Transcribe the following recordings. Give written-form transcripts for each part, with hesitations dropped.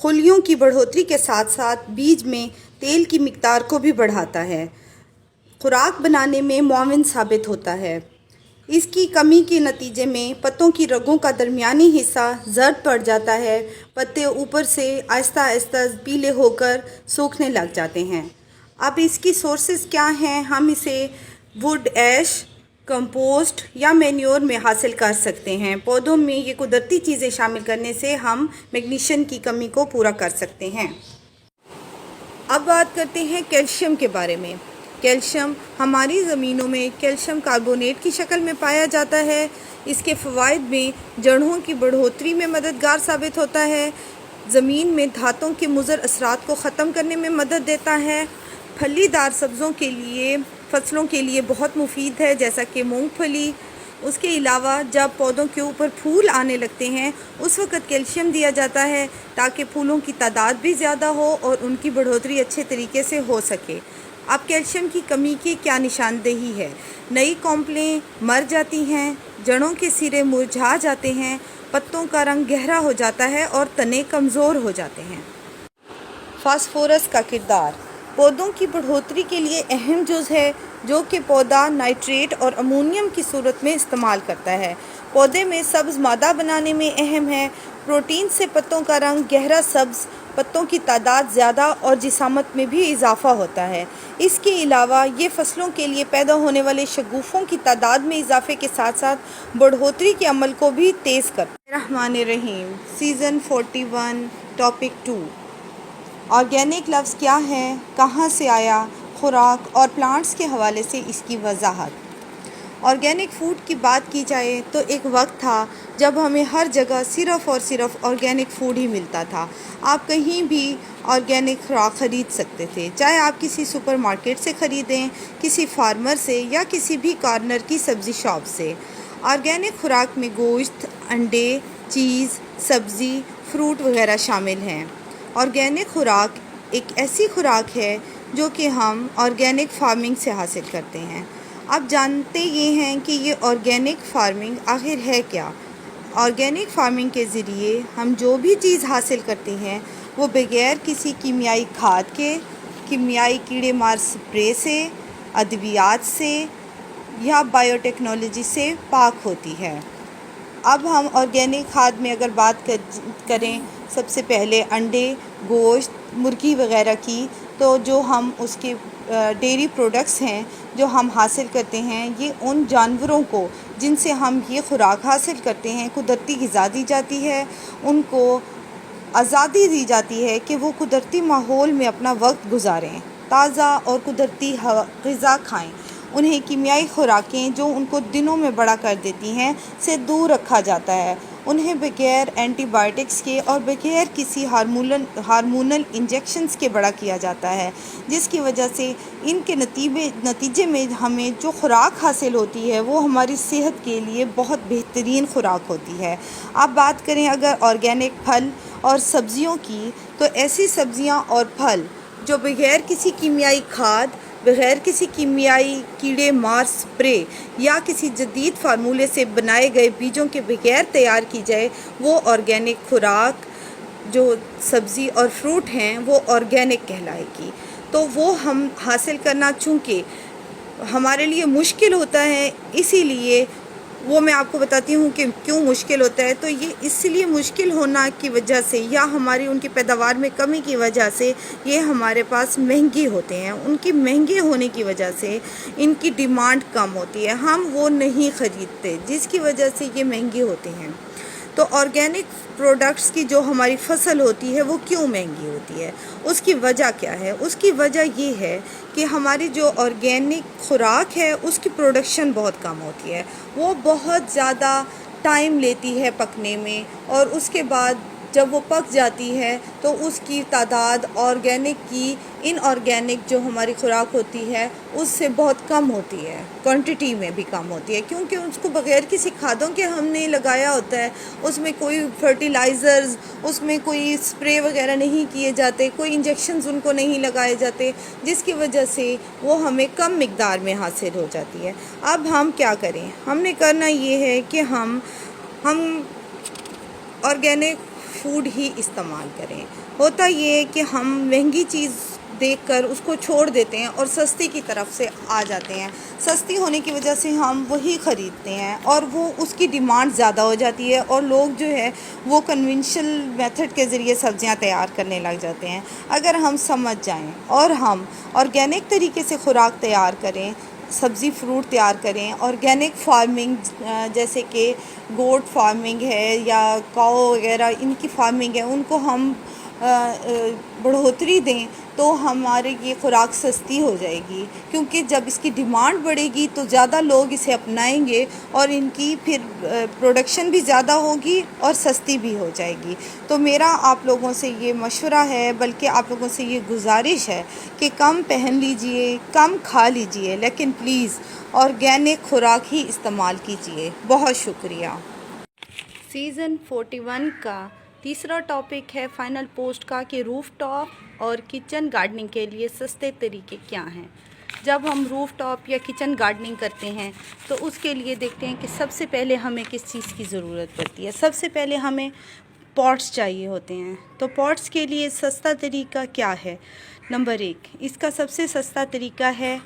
خلیوں کی بڑھوتری کے ساتھ ساتھ بیج میں تیل کی مقدار کو بھی بڑھاتا ہے، خوراک بنانے میں معاون ثابت ہوتا ہے۔ اس کی کمی کے نتیجے میں پتوں کی رگوں کا درمیانی حصہ زرد پڑ جاتا ہے، پتے اوپر سے آہستہ آہستہ پیلے ہو کر سوکھنے لگ جاتے ہیں۔ اب اس کی سورسز کیا ہیں؟ ہم اسے ووڈ ایش، کمپوسٹ یا مینیور میں حاصل کر سکتے ہیں۔ پودوں میں یہ قدرتی چیزیں شامل کرنے سے ہم میگنیشیم کی کمی کو پورا کر سکتے ہیں۔ اب بات کرتے ہیں کیلشیم کے بارے میں۔ کیلشیم ہماری زمینوں میں کیلشیم کاربونیٹ کی شکل میں پایا جاتا ہے۔ اس کے فوائد میں جڑوں کی بڑھوتری میں مددگار ثابت ہوتا ہے، زمین میں دھاتوں کے مضر اثرات کو ختم کرنے میں مدد دیتا ہے، پھلی دار فصلوں کے لیے بہت مفید ہے جیسا کہ مونگ پھلی۔ اس کے علاوہ جب پودوں کے اوپر پھول آنے لگتے ہیں اس وقت کیلشیم دیا جاتا ہے تاکہ پھولوں کی تعداد بھی زیادہ ہو اور ان کی بڑھوتری اچھے طریقے سے ہو سکے۔ اب کیلشیم کی کمی کی کیا نشاندہی ہے؟ نئی کونپلیں مر جاتی ہیں، جڑوں کے سرے مرجھا جاتے ہیں، پتوں کا رنگ گہرا ہو جاتا ہے اور تنے کمزور ہو جاتے ہیں۔ فاسفورس کا کردار پودوں کی بڑھوتری کے لیے اہم جز ہے، جو کہ پودا نائٹریٹ اور امونیم کی صورت میں استعمال کرتا ہے۔ پودے میں سبز مادہ بنانے میں اہم ہے۔ پروٹین سے پتوں کا رنگ گہرا سبز، پتوں کی تعداد زیادہ اور جسامت میں بھی اضافہ ہوتا ہے۔ اس کے علاوہ یہ فصلوں کے لیے پیدا ہونے والے شگوفوں کی تعداد میں اضافے کے ساتھ ساتھ بڑھوتری کے عمل کو بھی تیز کرتا ہے۔ الرحمن الرحیم، سیزن 41، ٹاپک 2۔ آرگینک لفظ کیا ہے، کہاں سے آیا، خوراک اور پلانٹس کے حوالے سے اس کی وضاحت۔ آرگینک فوڈ کی بات کی جائے تو ایک وقت تھا جب ہمیں ہر جگہ صرف اور صرف آرگینک فوڈ ہی ملتا تھا۔ آپ کہیں بھی آرگینک خوراک خرید سکتے تھے، چاہے آپ کسی سپر مارکیٹ سے خریدیں، کسی فارمر سے یا کسی بھی کارنر کی سبزی شاپ سے۔ آرگینک خوراک میں گوشت، انڈے، چیز، سبزی، فروٹ وغیرہ شامل ہیں۔ آرگینک خوراک ایک ایسی خوراک ہے جو کہ ہم آرگینک فارمنگ سے حاصل کرتے ہیں۔ اب جانتے یہ ہیں کہ یہ آرگینک فارمنگ آخر ہے کیا۔ آرگینک فارمنگ کے ذریعے ہم جو بھی چیز حاصل کرتے ہیں وہ بغیر کسی کیمیائی کھاد کے، کیمیائی کیڑے مار سپرے سے، ادویات سے یا بائیو ٹیکنالوجی سے پاک ہوتی ہے۔ اب ہم آرگینک کھاد میں اگر بات کریں سب سے پہلے انڈے، گوشت، مرغی وغیرہ کی، تو جو ہم اس کے ڈیری پروڈکٹس ہیں جو ہم حاصل کرتے ہیں، یہ ان جانوروں کو جن سے ہم یہ خوراک حاصل کرتے ہیں قدرتی غذا دی جاتی ہے، ان کو آزادی دی جاتی ہے کہ وہ قدرتی ماحول میں اپنا وقت گزاریں، تازہ اور قدرتی غذا کھائیں۔ انہیں کیمیائی خوراکیں جو ان کو دنوں میں بڑا کر دیتی ہیں سے دور رکھا جاتا ہے۔ انہیں بغیر اینٹی بائیوٹکس کے اور بغیر کسی ہارمونل انجیکشنز کے بڑا کیا جاتا ہے، جس کی وجہ سے ان کے نتیجے میں ہمیں جو خوراک حاصل ہوتی ہے وہ ہماری صحت کے لیے بہت بہترین خوراک ہوتی ہے۔ اب بات کریں اگر آرگینک پھل اور سبزیوں کی، تو ایسی سبزیاں اور پھل جو بغیر کسی کیمیائی کھاد، بغیر کسی کیمیائی کیڑے مار سپرے یا کسی جدید فارمولے سے بنائے گئے بیجوں کے بغیر تیار کی جائے، وہ آرگینک خوراک جو سبزی اور فروٹ ہیں وہ آرگینک کہلائے گی۔ تو وہ ہم حاصل کرنا چونکہ ہمارے لیے مشکل ہوتا ہے، اسی لیے وہ میں آپ کو بتاتی ہوں کہ کیوں مشکل ہوتا ہے۔ تو یہ اس لیے مشکل ہونا کی وجہ سے یا ہماری ان کی پیداوار میں کمی کی وجہ سے یہ ہمارے پاس مہنگی ہوتے ہیں۔ ان کی مہنگے ہونے کی وجہ سے ان کی ڈیمانڈ کم ہوتی ہے، ہم وہ نہیں خریدتے، جس کی وجہ سے یہ مہنگے ہوتے ہیں۔ تو آرگینک پروڈکٹس کی جو ہماری فصل ہوتی ہے وہ کیوں مہنگی ہوتی ہے، اس کی وجہ کیا ہے؟ اس کی وجہ یہ ہے کہ ہماری جو آرگینک خوراک ہے اس کی پروڈکشن بہت کم ہوتی ہے، وہ بہت زیادہ ٹائم لیتی ہے پکنے میں، اور اس کے بعد جب وہ پک جاتی ہے تو اس کی تعداد آرگینک کی ان آرگینک جو ہماری خوراک ہوتی ہے اس سے بہت کم ہوتی ہے، کوانٹٹی میں بھی کم ہوتی ہے، کیونکہ اس کو بغیر کسی کھادوں کے ہم نے لگایا ہوتا ہے، اس میں کوئی فرٹیلائزرز، اس میں کوئی سپرے وغیرہ نہیں کیے جاتے، کوئی انجیکشنز ان کو نہیں لگائے جاتے، جس کی وجہ سے وہ ہمیں کم مقدار میں حاصل ہو جاتی ہے۔ اب ہم کیا کریں؟ ہم نے کرنا یہ ہے کہ ہم آرگینک فوڈ ہی استعمال کریں۔ ہوتا یہ ہے کہ ہم مہنگی چیز دیکھ کر اس کو چھوڑ دیتے ہیں اور سستی کی طرف سے آ جاتے ہیں، سستی ہونے کی وجہ سے ہم وہی خریدتے ہیں اور وہ اس کی ڈیمانڈ زیادہ ہو جاتی ہے اور لوگ جو ہے وہ کنونشنل میتھڈ کے ذریعے سبزیاں تیار کرنے لگ جاتے ہیں۔ اگر ہم سمجھ جائیں اور ہم آرگینک طریقے سے خوراک تیار کریں، سبزی فروٹ تیار کریں، آرگینک فارمنگ جیسے کہ گوٹ فارمنگ ہے یا کاؤ وغیرہ ان کی فارمنگ ہے، ان کو ہم بڑھوتری دیں تو ہمارے یہ خوراک سستی ہو جائے گی، کیونکہ جب اس کی ڈیمانڈ بڑھے گی تو زیادہ لوگ اسے اپنائیں گے اور ان کی پھر پروڈکشن بھی زیادہ ہوگی اور سستی بھی ہو جائے گی۔ تو میرا آپ لوگوں سے یہ مشورہ ہے، بلکہ آپ لوگوں سے یہ گزارش ہے کہ کم پہن لیجئے، کم کھا لیجئے، لیکن پلیز آرگینک خوراک ہی استعمال کیجئے۔ بہت شکریہ۔ سیزن 41 کا تیسرا ٹاپک ہے فائنل پوسٹ کا کہ روف ٹاپ اور کچن گارڈننگ کے لیے سستے طریقے کیا ہیں۔ جب ہم روف ٹاپ یا کچن گارڈننگ کرتے ہیں تو اس کے لیے دیکھتے ہیں کہ سب سے پہلے ہمیں کس چیز کی ضرورت پڑتی ہے۔ سب سے پہلے ہمیں پاٹس چاہیے ہوتے ہیں۔ تو پاٹس کے لیے سستا طریقہ کیا ہے؟ نمبر 1، اس کا سب سے سستا طریقہ ہے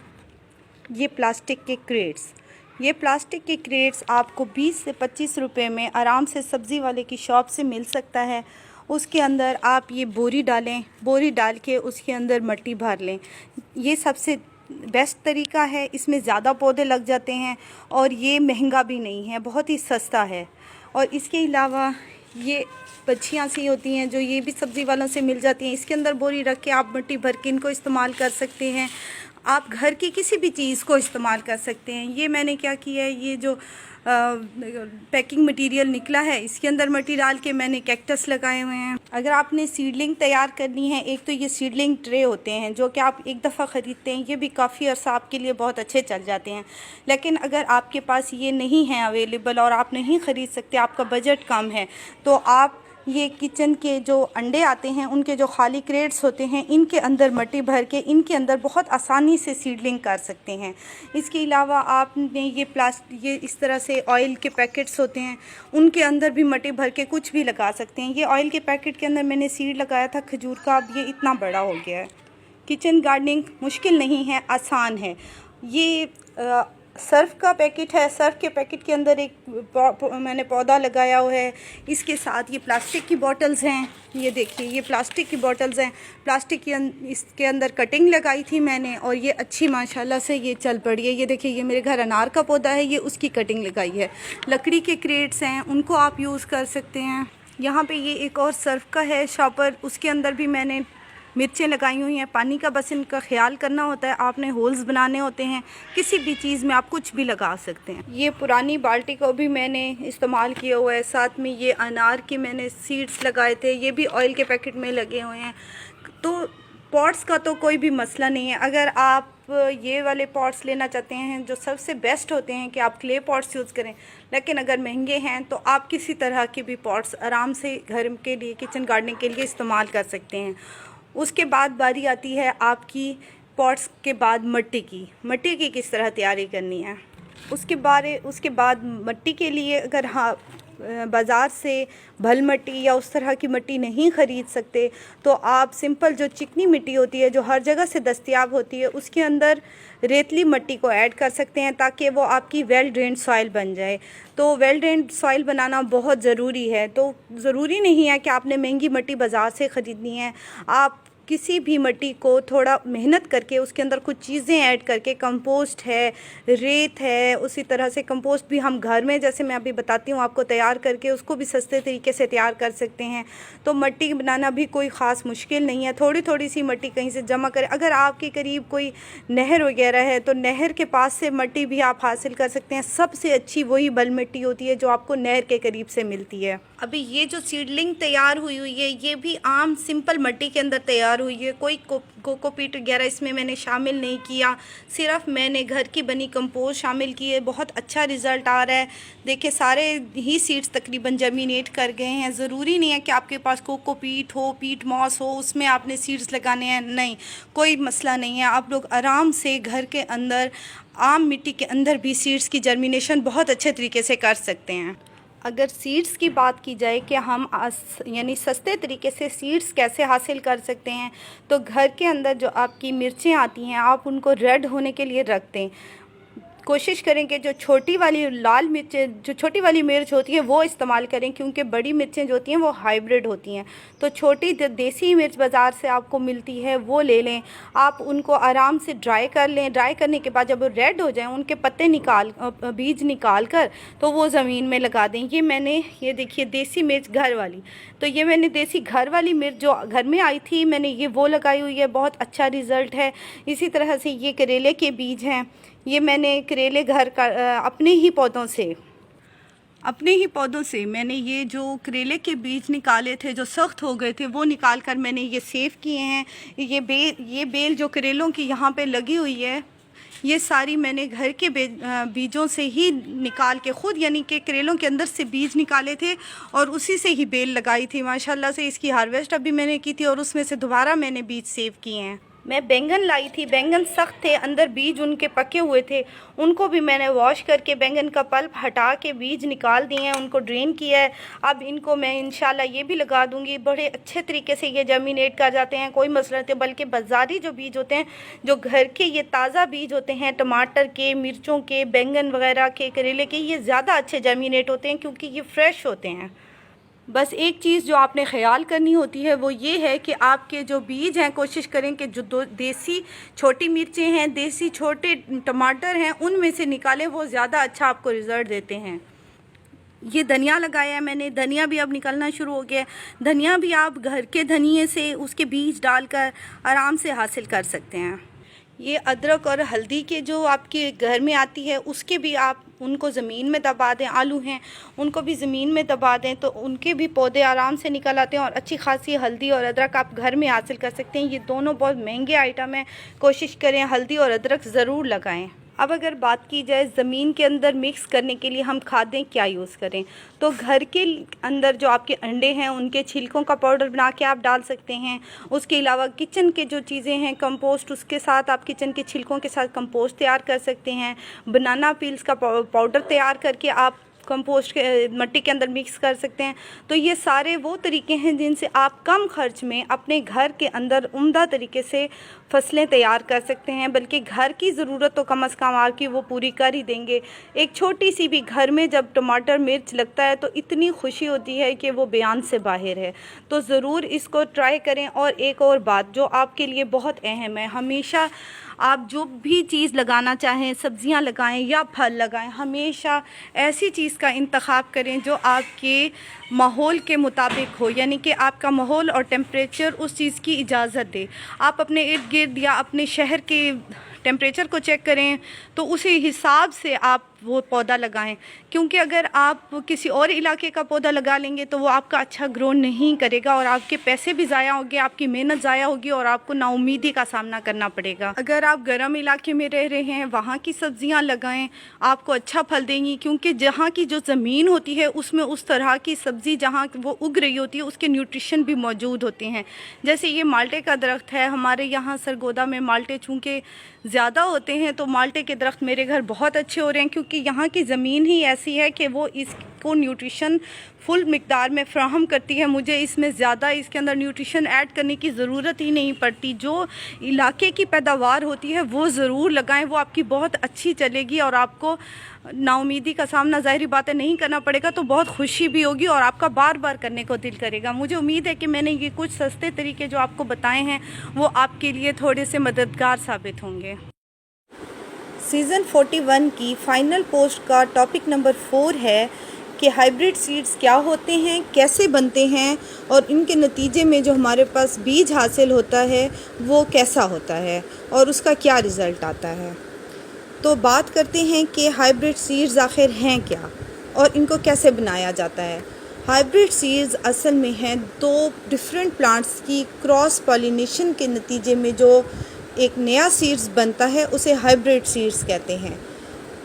یہ پلاسٹک کے کریٹس۔ یہ پلاسٹک کے کریٹس آپ کو 20 سے 25 روپے میں آرام سے سبزی والے کی شاپ سے مل سکتا ہے۔ اس کے اندر آپ یہ بوری ڈالیں، بوری ڈال کے اس کے اندر مٹی بھر لیں۔ یہ سب سے بیسٹ طریقہ ہے، اس میں زیادہ پودے لگ جاتے ہیں اور یہ مہنگا بھی نہیں ہے، بہت ہی سستا ہے۔ اور اس کے علاوہ یہ پچھیاں سی ہوتی ہیں جو یہ بھی سبزی والوں سے مل جاتی ہیں، اس کے اندر بوری رکھ کے آپ مٹی بھر کے ان کو استعمال کر سکتے ہیں۔ آپ گھر کی کسی بھی چیز کو استعمال کر سکتے ہیں۔ یہ میں نے کیا کیا ہے، یہ جو پیکنگ مٹیریل نکلا ہے اس کے اندر مٹی ڈال کے میں نے کیکٹس لگائے ہوئے ہیں۔ اگر آپ نے سیڈلنگ تیار کرنی ہے، ایک تو یہ سیڈلنگ ٹرے ہوتے ہیں جو کہ آپ ایک دفعہ خریدتے ہیں، یہ بھی کافی عرصہ آپ کے لیے بہت اچھے چل جاتے ہیں۔ لیکن اگر آپ کے پاس یہ نہیں ہے اویلیبل اور آپ نہیں خرید سکتے، آپ کا بجٹ کم ہے، تو آپ یہ کچن کے جو انڈے آتے ہیں ان کے جو خالی کریٹس ہوتے ہیں ان کے اندر مٹی بھر کے ان کے اندر بہت آسانی سے سیڈلنگ کر سکتے ہیں۔ اس کے علاوہ آپ نے یہ اس طرح سے آئل کے پیکٹس ہوتے ہیں ان کے اندر بھی مٹی بھر کے کچھ بھی لگا سکتے ہیں۔ یہ آئل کے پیکٹ کے اندر میں نے سیڈ لگایا تھا کھجور کا، اب یہ اتنا بڑا ہو گیا ہے۔ کچن گارڈننگ مشکل نہیں ہے، آسان ہے۔ یہ سرف کا پیکٹ ہے، سرف کے پیکٹ کے اندر ایک میں نے پودا لگایا ہوا ہے۔ اس کے ساتھ یہ پلاسٹک کی بوٹلز ہیں، یہ دیکھیے یہ پلاسٹک کی بوٹلز ہیں، پلاسٹک کی اس کے اندر کٹنگ لگائی تھی میں نے اور یہ اچھی ماشاءاللہ سے یہ چل پڑی ہے۔ یہ دیکھیے یہ میرے گھر انار کا پودا ہے، یہ اس کی کٹنگ لگائی ہے۔ لکڑی کے کریٹس ہیں، ان کو آپ یوز کر سکتے ہیں۔ یہاں پہ یہ ایک اور سرف کا ہے شاپر، اس کے اندر بھی میں نے مرچیں لگائی ہوئی ہیں۔ پانی کا بس ان کا خیال کرنا ہوتا ہے، آپ نے ہولز بنانے ہوتے ہیں، کسی بھی چیز میں آپ کچھ بھی لگا سکتے ہیں۔ یہ پرانی بالٹی کو بھی میں نے استعمال کیا ہوا ہے، ساتھ میں یہ انار کے میں نے سیڈز لگائے تھے، یہ بھی آئل کے پیکٹ میں لگے ہوئے ہیں۔ تو پاٹس کا تو کوئی بھی مسئلہ نہیں ہے۔ اگر آپ یہ والے پاٹس لینا چاہتے ہیں جو سب سے بیسٹ ہوتے ہیں کہ آپ کلے پاٹس یوز کریں، لیکن اگر مہنگے ہیں تو آپ کسی طرح کے بھی پاٹس آرام سے گھر کے لیے کچن گارڈننگ کے لیے استعمال کر سکتے ہیں۔ اس کے بعد باری آتی ہے آپ کی پاٹس کے بعد مٹی کی کس طرح تیاری کرنی ہے۔ اس کے بعد مٹی کے لیے اگر بازار سے بھل مٹی یا اس طرح کی مٹی نہیں خرید سکتے تو آپ سمپل جو چکنی مٹی ہوتی ہے جو ہر جگہ سے دستیاب ہوتی ہے اس کے اندر ریتلی مٹی کو ایڈ کر سکتے ہیں تاکہ وہ آپ کی ویل ڈرینڈ سوائل بن جائے۔ تو ویل ڈرینڈ سوائل بنانا بہت ضروری ہے۔ تو ضروری نہیں ہے کہ آپ نے مہنگی مٹی بازار سے خریدنی ہے، آپ کسی بھی مٹی کو تھوڑا محنت کر کے اس کے اندر کچھ چیزیں ایڈ کر کے، کمپوسٹ ہے، ریت ہے، اسی طرح سے کمپوسٹ بھی ہم گھر میں جیسے میں ابھی بتاتی ہوں آپ کو تیار کر کے اس کو بھی سستے طریقے سے تیار کر سکتے ہیں۔ تو مٹی بنانا بھی کوئی خاص مشکل نہیں ہے، تھوڑی تھوڑی سی مٹی کہیں سے جمع کریں۔ اگر آپ کے قریب کوئی نہر وغیرہ ہے تو نہر کے پاس سے مٹی بھی آپ حاصل کر سکتے ہیں۔ سب سے اچھی وہی بل مٹی ہوتی ہے جو آپ کو نہر کے قریب سے ملتی ہے۔ ابھی یہ جو سیڈلنگ تیار ہوئی ہے یہ بھی عام سمپل مٹی کے اندر تیار ہوئی ہے، کوئی کوکو پیٹ وغیرہ اس میں نے شامل نہیں کیا، صرف میں نے گھر کی بنی کمپوسٹ شامل کی ہے۔ بہت اچھا رزلٹ آ رہا ہے، دیکھیں سارے ہی سیڈز تقریباً جرمینیٹ کر گئے ہیں۔ ضروری نہیں ہے کہ آپ کے پاس کوکو پیٹ ہو، پیٹ ماس ہو، اس میں آپ نے سیڈز لگانے ہیں، نہیں، کوئی مسئلہ نہیں ہے۔ آپ لوگ آرام سے گھر کے اندر عام مٹی کے اندر بھی سیڈز کی جرمینیشن بہت اچھے طریقے سے کر سکتے ہیں۔ اگر سیڈز کی بات کی جائے کہ ہم یعنی سستے طریقے سے سیڈز کیسے حاصل کر سکتے ہیں، تو گھر کے اندر جو آپ کی مرچیں آتی ہیں آپ ان کو ریڈ ہونے کے لیے رکھ دیں۔ کوشش کریں کہ جو چھوٹی والی لال مرچ، جو چھوٹی والی مرچ ہوتی ہے وہ استعمال کریں، کیونکہ بڑی مرچیں جو ہوتی ہیں وہ ہائیبریڈ ہوتی ہیں۔ تو چھوٹی دیسی مرچ بازار سے آپ کو ملتی ہے وہ لے لیں، آپ ان کو آرام سے ڈرائی کر لیں۔ ڈرائی کرنے کے بعد جب وہ ریڈ ہو جائیں ان کے پتے بیج نکال کر تو وہ زمین میں لگا دیں۔ یہ دیکھیے دیسی مرچ گھر والی، تو یہ میں نے دیسی گھر والی مرچ جو گھر میں آئی تھی میں نے یہ وہ لگائی ہوئی ہے، بہت اچھا رزلٹ ہے۔ اسی طرح سے یہ کریلے کے بیج ہیں، یہ میں نے کریلے گھر کا اپنے ہی پودوں سے میں نے یہ جو کریلے کے بیج نکالے تھے جو سخت ہو گئے تھے وہ نکال کر میں نے یہ سیو کیے ہیں۔ یہ بیل جو کریلوں کی یہاں پہ لگی ہوئی ہے، یہ ساری میں نے گھر کے بیجوں سے ہی نکال کے خود، یعنی کہ کریلوں کے اندر سے بیج نکالے تھے اور اسی سے ہی بیل لگائی تھی۔ ماشاءاللہ سے اس کی ہارویسٹ ابھی میں نے کی تھی اور اس میں سے دوبارہ میں نے بیج سیو کیے ہیں۔ میں بینگن لائی تھی، بینگن سخت تھے، اندر بیج ان کے پکے ہوئے تھے، ان کو بھی میں نے واش کر کے بینگن کا پلپ ہٹا کے بیج نکال دیے ہیں، ان کو ڈرین کیا ہے۔ اب ان کو میں انشاءاللہ یہ بھی لگا دوں گی، بڑے اچھے طریقے سے یہ جرمینیٹ کر جاتے ہیں، کوئی مسئلہ نہیں، بلکہ بازاری جو بیج ہوتے ہیں، جو گھر کے یہ تازہ بیج ہوتے ہیں ٹماٹر کے، مرچوں کے، بینگن وغیرہ کے، کریلے کے، یہ زیادہ اچھے جرمینیٹ ہوتے ہیں کیونکہ یہ فریش ہوتے ہیں۔ بس ایک چیز جو آپ نے خیال کرنی ہوتی ہے وہ یہ ہے کہ آپ کے جو بیج ہیں کوشش کریں کہ جو دیسی چھوٹی مرچیں ہیں، دیسی چھوٹے ٹماٹر ہیں، ان میں سے نکالیں، وہ زیادہ اچھا آپ کو رزلٹ دیتے ہیں۔ یہ دھنیا لگایا ہے میں نے، دھنیا بھی اب نکلنا شروع ہو گیا ہے۔ دھنیا بھی آپ گھر کے دھنیے سے اس کے بیج ڈال کر آرام سے حاصل کر سکتے ہیں۔ یہ ادرک اور ہلدی کے جو آپ کے گھر میں آتی ہے اس کے بھی آپ ان کو زمین میں دبا دیں، آلو ہیں ان کو بھی زمین میں دبا دیں تو ان کے بھی پودے آرام سے نکل آتے ہیں، اور اچھی خاصی ہلدی اور ادرک آپ گھر میں حاصل کر سکتے ہیں۔ یہ دونوں بہت مہنگے آئٹم ہیں، کوشش کریں ہلدی اور ادرک ضرور لگائیں۔ اب اگر بات کی جائے زمین کے اندر مکس کرنے کے لیے ہم کھادیں کیا یوز کریں، تو گھر کے اندر جو آپ کے انڈے ہیں ان کے چھلکوں کا پاؤڈر بنا کے آپ ڈال سکتے ہیں۔ اس کے علاوہ کچن کے جو چیزیں ہیں کمپوسٹ، اس کے ساتھ آپ کچن کے چھلکوں کے ساتھ کمپوسٹ تیار کر سکتے ہیں۔ بنانا پیلز کا پاؤڈر تیار کر کے آپ کمپوسٹ کے مٹی کے اندر مکس کر سکتے ہیں۔ تو یہ سارے وہ طریقے ہیں جن سے آپ کم خرچ میں اپنے گھر کے اندر عمدہ طریقے سے فصلیں تیار کر سکتے ہیں، بلکہ گھر کی ضرورت تو کم از کم آپ کی وہ پوری کر ہی دیں گے۔ ایک چھوٹی سی بھی گھر میں جب ٹماٹر مرچ لگتا ہے تو اتنی خوشی ہوتی ہے کہ وہ بیان سے باہر ہے۔ تو ضرور اس کو ٹرائی کریں۔ اور ایک اور بات جو آپ کے لیے بہت اہم ہے، ہمیشہ آپ جو بھی چیز لگانا چاہیں، سبزیاں لگائیں یا پھل لگائیں، ہمیشہ ایسی چیز کا انتخاب کریں جو آپ کے ماحول کے مطابق ہو، یعنی کہ آپ کا ماحول اور ٹیمپریچر اس چیز کی اجازت دے۔ آپ اپنے ارد گرد یا اپنے شہر کے ٹیمپریچر کو چیک کریں تو اسی حساب سے آپ وہ پودا لگائیں، کیونکہ اگر آپ کسی اور علاقے کا پودا لگا لیں گے تو وہ آپ کا اچھا گرو نہیں کرے گا، اور آپ کے پیسے بھی ضائع ہوں گے، آپ کی محنت ضائع ہوگی اور آپ کو نا امیدی کا سامنا کرنا پڑے گا۔ اگر آپ گرم علاقے میں رہ رہے ہیں وہاں کی سبزیاں لگائیں، آپ کو اچھا پھل دیں گی، کیونکہ جہاں کی جو زمین ہوتی ہے اس میں اس طرح کی سبزی جہاں وہ اگ رہی ہوتی ہے اس کے نیوٹریشن بھی موجود ہوتے ہیں۔ جیسے یہ مالٹے کا درخت ہے، ہمارے یہاں سرگودا میں مالٹے چونکہ زیادہ ہوتے ہیں تو مالٹے کے درخت میرے گھر بہت اچھے ہو رہے ہیں، کیونکہ یہاں کی زمین ہی ایسی ہے کہ وہ اس کو نیوٹریشن فل مقدار میں فراہم کرتی ہے۔ مجھے اس میں زیادہ اس کے اندر نیوٹریشن ایڈ کرنے کی ضرورت ہی نہیں پڑتی۔ جو علاقے کی پیداوار ہوتی ہے وہ ضرور لگائیں، وہ آپ کی بہت اچھی چلے گی اور آپ کو نا امیدی کا سامنا ظاہری باتیں نہیں کرنا پڑے گا، تو بہت خوشی بھی ہوگی اور آپ کا بار بار کرنے کو دل کرے گا۔ مجھے امید ہے کہ میں نے یہ کچھ سستے طریقے جو آپ کو بتائے ہیں وہ آپ کے لیے تھوڑے سے مددگار ثابت ہوں گے۔ سیزن 41 کی فائنل پوسٹ کا ٹاپک نمبر 4 ہے کہ ہائیبریڈ سیڈز کیا ہوتے ہیں، کیسے بنتے ہیں، اور ان کے نتیجے میں جو ہمارے پاس بیج حاصل ہوتا ہے وہ کیسا ہوتا ہے اور اس کا کیا رزلٹ آتا ہے۔ تو بات کرتے ہیں کہ ہائیبریڈ سیڈز آخر ہیں کیا اور ان کو کیسے بنایا جاتا ہے۔ ہائیبریڈ سیڈز اصل میں ہیں 2 ڈیفرنٹ پلانٹس کی کراس پالینیشن کے نتیجے میں جو ایک نیا سیڈز بنتا ہے اسے ہائیبریڈ سیڈز کہتے ہیں۔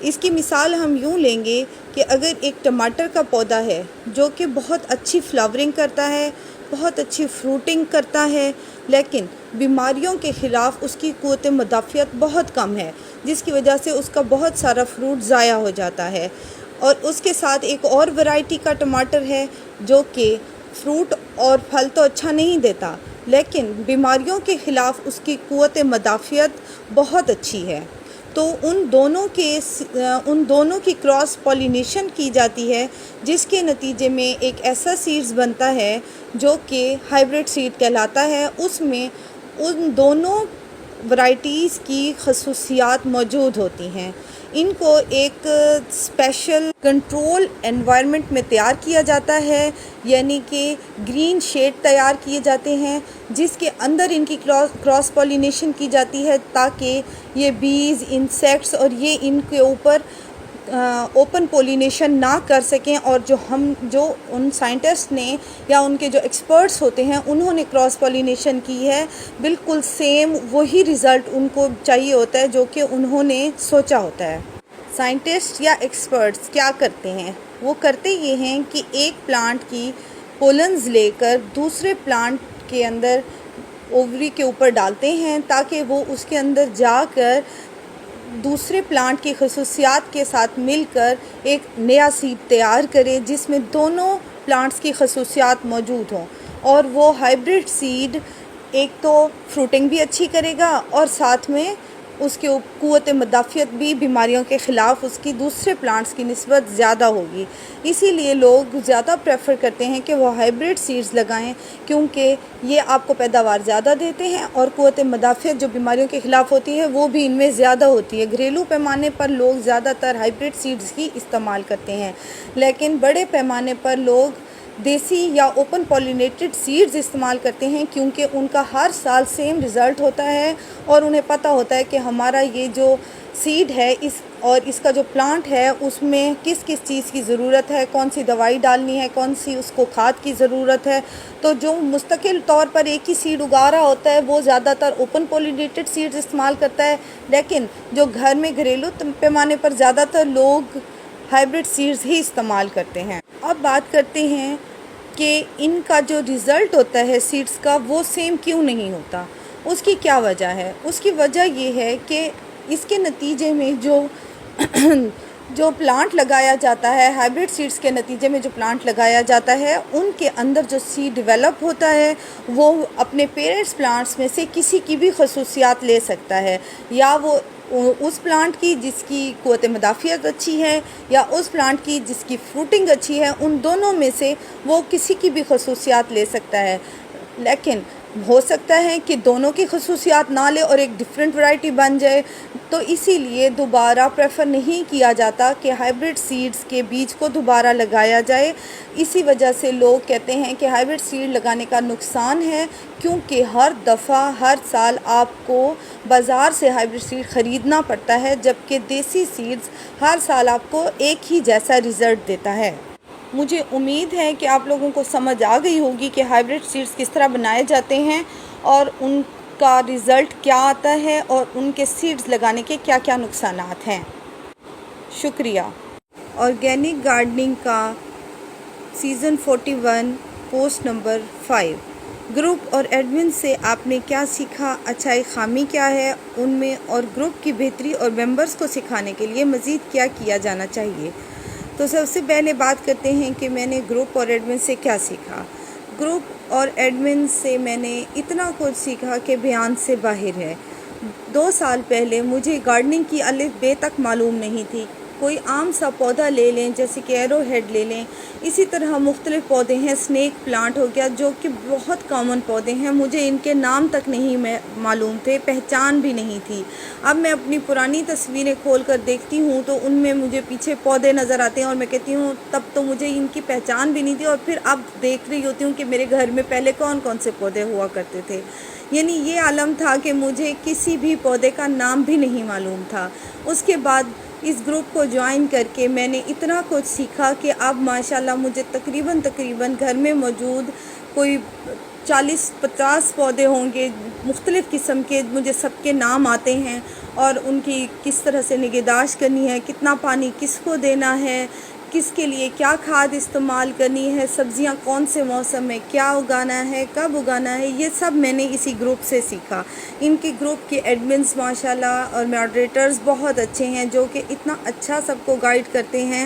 اس کی مثال ہم یوں لیں گے کہ اگر ایک ٹماٹر کا پودا ہے جو کہ بہت اچھی فلاورنگ کرتا ہے، بہت اچھی فروٹنگ کرتا ہے، لیکن بیماریوں کے خلاف اس کی قوت مدافعت بہت کم ہے، جس کی وجہ سے اس کا بہت سارا فروٹ ضائع ہو جاتا ہے۔ اور اس کے ساتھ ایک اور ورائٹی کا ٹماٹر ہے جو کہ فروٹ اور پھل تو اچھا نہیں دیتا، لیکن بیماریوں کے خلاف اس کی قوت مدافعت بہت اچھی ہے۔ تو ان دونوں کی کراس پولینیشن کی جاتی ہے، جس کے نتیجے میں ایک ایسا سیڈز بنتا ہے جو کہ ہائیبرڈ سیڈ کہلاتا ہے۔ اس میں ان دونوں ورائٹیز کی خصوصیات موجود ہوتی ہیں۔ ان کو ایک اسپیشل کنٹرول انوائرمنٹ میں تیار کیا جاتا ہے، یعنی کہ گرین شیڈ تیار کیے جاتے ہیں جس کے اندر ان کی کراس پولینیشن کی جاتی ہے تاکہ یہ بیز، انسیکٹس اور یہ ان کے اوپر اوپن پولینیشن نہ کر سکیں، اور جو ان سائنٹسٹ نے یا ان کے جو ایکسپرٹس ہوتے ہیں انہوں نے کراس پولینیشن کی ہے، بالکل سیم وہی رزلٹ ان کو چاہیے ہوتا ہے جو کہ انہوں نے سوچا ہوتا ہے۔ سائنٹسٹ یا ایکسپرٹس کیا کرتے ہیں؟ وہ کرتے یہ ہیں کہ ایک پلانٹ کی پولنز لے کر دوسرے پلانٹ کے اندر اووری کے اوپر ڈالتے ہیں تاکہ وہ اس کے اندر جا کر دوسرے پلانٹ کی خصوصیات کے ساتھ مل کر ایک نیا سیڈ تیار کرے جس میں دونوں پلانٹس کی خصوصیات موجود ہوں، اور وہ ہائیبرڈ سیڈ ایک تو فروٹنگ بھی اچھی کرے گا اور ساتھ میں اس کے قوت مدافعت بھی بیماریوں کے خلاف اس کی دوسرے پلانٹس کی نسبت زیادہ ہوگی۔ اسی لیے لوگ زیادہ پریفر کرتے ہیں کہ وہ ہائیبرڈ سیڈز لگائیں، کیونکہ یہ آپ کو پیداوار زیادہ دیتے ہیں اور قوت مدافعت جو بیماریوں کے خلاف ہوتی ہے وہ بھی ان میں زیادہ ہوتی ہے۔ گھریلو پیمانے پر لوگ زیادہ تر ہائیبرڈ سیڈز ہی استعمال کرتے ہیں، لیکن بڑے پیمانے پر لوگ دیسی یا اوپن پولینیٹڈ سیڈز استعمال کرتے ہیں، کیونکہ ان کا ہر سال سیم رزلٹ ہوتا ہے اور انہیں پتہ ہوتا ہے کہ ہمارا یہ جو سیڈ ہے اس کا جو پلانٹ ہے اس میں کس کس چیز کی ضرورت ہے، کون سی دوائی ڈالنی ہے، کون سی اس کو کھاد کی ضرورت ہے۔ تو جو مستقل طور پر ایک ہی سیڈ اگا رہا ہوتا ہے وہ زیادہ تر اوپن پولینیٹڈ سیڈز استعمال کرتا ہے، لیکن جو گھر میں گھریلو پیمانے پر زیادہ تر لوگ ہائیبرڈ سیڈز ہی استعمال کرتے ہیں۔ اب بات کرتے ہیں کہ ان کا جو رزلٹ ہوتا ہے سیڈز کا وہ سیم کیوں نہیں ہوتا، اس کی کیا وجہ ہے؟ اس کی وجہ یہ ہے کہ اس کے نتیجے میں جو پلانٹ لگایا جاتا ہے، ہائیبرڈ سیڈز کے نتیجے میں جو پلانٹ لگایا جاتا ہے ان کے اندر جو سیڈ ڈیولپ ہوتا ہے وہ اپنے پیرنٹس پلانٹس میں سے کسی کی بھی خصوصیات لے سکتا ہے، یا وہ اس پلانٹ کی جس کی قوت مدافعت اچھی ہے یا اس پلانٹ کی جس کی فروٹنگ اچھی ہے، ان دونوں میں سے وہ کسی کی بھی خصوصیات لے سکتا ہے۔ لیکن ہو سکتا ہے کہ دونوں کی خصوصیات نہ لے اور ایک ڈیفرنٹ ورائٹی بن جائے، تو اسی لیے دوبارہ پریفر نہیں کیا جاتا کہ ہائیبرڈ سیڈز کے بیج کو دوبارہ لگایا جائے۔ اسی وجہ سے لوگ کہتے ہیں کہ ہائیبرڈ سیڈ لگانے کا نقصان ہے، کیونکہ ہر دفعہ ہر سال آپ کو بازار سے ہائیبرڈ سیڈ خریدنا پڑتا ہے، جبکہ دیسی سیڈز ہر سال آپ کو ایک ہی جیسا رزلٹ دیتا ہے۔ مجھے امید ہے کہ آپ لوگوں کو سمجھ آ گئی ہوگی کہ ہائیبرڈ سیڈز کس طرح بنائے جاتے ہیں اور ان کا رزلٹ کیا آتا ہے اور ان کے سیڈز لگانے کے کیا کیا نقصانات ہیں۔ شکریہ۔ آرگینک گارڈننگ کا سیزن 41 پوسٹ نمبر 5۔ گروپ اور ایڈمن سے آپ نے کیا سیکھا، اچھائی خامی کیا ہے ان میں، اور گروپ کی بہتری اور ممبرز کو سکھانے کے لیے مزید کیا کیا جانا چاہیے۔ تو سب سے پہلے بات کرتے ہیں کہ میں نے گروپ اور ایڈمن سے کیا سیکھا۔ گروپ اور ایڈمن سے میں نے اتنا کچھ سیکھا کہ بیان سے باہر ہے۔ 2 سال پہلے مجھے گارڈننگ کی الف بے تک معلوم نہیں تھی۔ کوئی عام سا پودا لے لیں جیسے کہ ایرو ہیڈ لے لیں، اسی طرح مختلف پودے ہیں، سنیک پلانٹ ہو گیا جو کہ بہت کامن پودے ہیں، مجھے ان کے نام تک نہیں معلوم تھے، پہچان بھی نہیں تھی۔ اب میں اپنی پرانی تصویریں کھول کر دیکھتی ہوں تو ان میں مجھے پیچھے پودے نظر آتے ہیں اور میں کہتی ہوں تب تو مجھے ان کی پہچان بھی نہیں تھی، اور پھر اب دیکھ رہی ہوتی ہوں کہ میرے گھر میں پہلے کون کون سے پودے ہوا کرتے تھے۔ یعنی یہ عالم تھا کہ مجھے کسی بھی پودے کا نام بھی نہیں معلوم تھا۔ اس کے بعد اس گروپ کو جوائن کر کے میں نے اتنا کچھ سیکھا کہ اب ماشاءاللہ مجھے تقریباً گھر میں موجود کوئی 40-50 پودے ہوں گے مختلف قسم کے، مجھے سب کے نام آتے ہیں اور ان کی کس طرح سے نگہداشت کرنی ہے، کتنا پانی کس کو دینا ہے، کس کے لیے کیا کھاد استعمال کرنی ہے، سبزیاں کون سے موسم میں کیا اگانا ہے، کب اگانا ہے، یہ سب میں نے اسی گروپ سے سیکھا۔ ان کے گروپ کے ایڈمنز ماشاءاللہ اور ماڈریٹرز بہت اچھے ہیں جو کہ اتنا اچھا سب کو گائیڈ کرتے ہیں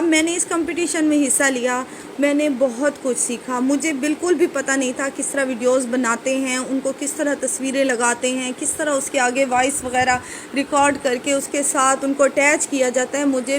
اب میں نے اس کمپٹیشن میں حصہ لیا، میں نے بہت کچھ سیکھا، مجھے بالکل بھی پتہ نہیں تھا کس طرح ویڈیوز بناتے ہیں، ان کو کس طرح تصویریں لگاتے ہیں، کس طرح اس کے آگے وائس وغیرہ ریکارڈ کر کے اس کے ساتھ ان کو اٹیچ کیا جاتا ہے۔ مجھے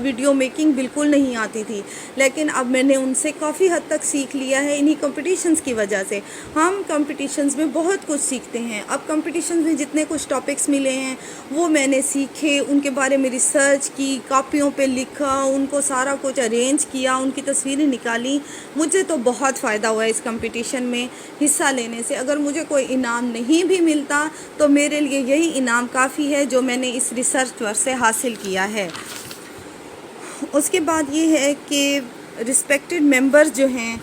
ویڈیو میکنگ بالکل نہیں آتی تھی، لیکن اب میں نے ان سے کافی حد تک سیکھ لیا ہے انہی کمپٹیشنز کی وجہ سے۔ ہم کمپٹیشنز میں بہت کچھ سیکھتے ہیں۔ اب کمپٹیشنز میں جتنے کچھ ٹاپکس ملے ہیں وہ میں نے سیکھے، ان کے بارے میں ریسرچ کی، کاپیوں پہ لکھا، ان کو سارا کچھ ارینج کیا، ان کی تصویریں نکالی۔ مجھے تو بہت فائدہ ہوا اس کمپٹیشن میں حصہ لینے سے۔ اگر مجھے کوئی انعام نہیں بھی ملتا تو میرے لیے یہی انعام کافی ہے جو میں نے اس ریسرچ ورک سے حاصل کیا ہے۔ اس کے بعد یہ ہے کہ رسپیکٹڈ ممبرز جو ہیں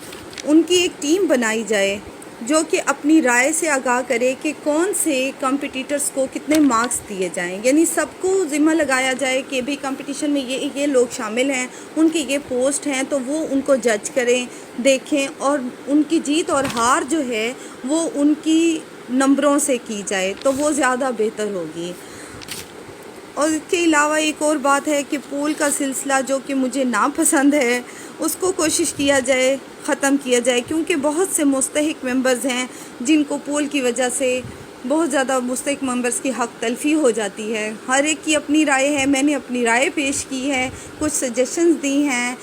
ان کی ایک ٹیم بنائی جائے جو کہ اپنی رائے سے آگاہ کرے کہ کون سے کمپٹیٹرز کو کتنے مارکس دیے جائیں، یعنی سب کو ذمہ لگایا جائے کہ بھی کمپٹیشن میں یہ لوگ شامل ہیں، ان کی یہ پوسٹ ہیں، تو وہ ان کو جج کریں، دیکھیں، اور ان کی جیت اور ہار جو ہے وہ ان کی نمبروں سے کی جائے تو وہ زیادہ بہتر ہوگی۔ اور اس کے علاوہ ایک اور بات ہے کہ پول کا سلسلہ جو کہ مجھے ناپسند ہے اس کو کوشش کیا جائے ختم کیا جائے، کیونکہ بہت سے مستحق ممبرز ہیں جن کو پول کی وجہ سے بہت زیادہ مستحق ممبرز کی حق تلفی ہو جاتی ہے۔ ہر ایک کی اپنی رائے ہے، میں نے اپنی رائے پیش کی ہے، کچھ سجیشنز دی ہیں۔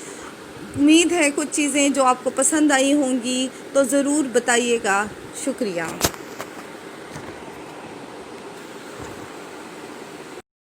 امید ہے کچھ چیزیں جو آپ کو پسند آئی ہوں گی تو ضرور بتائیے گا۔ شکریہ۔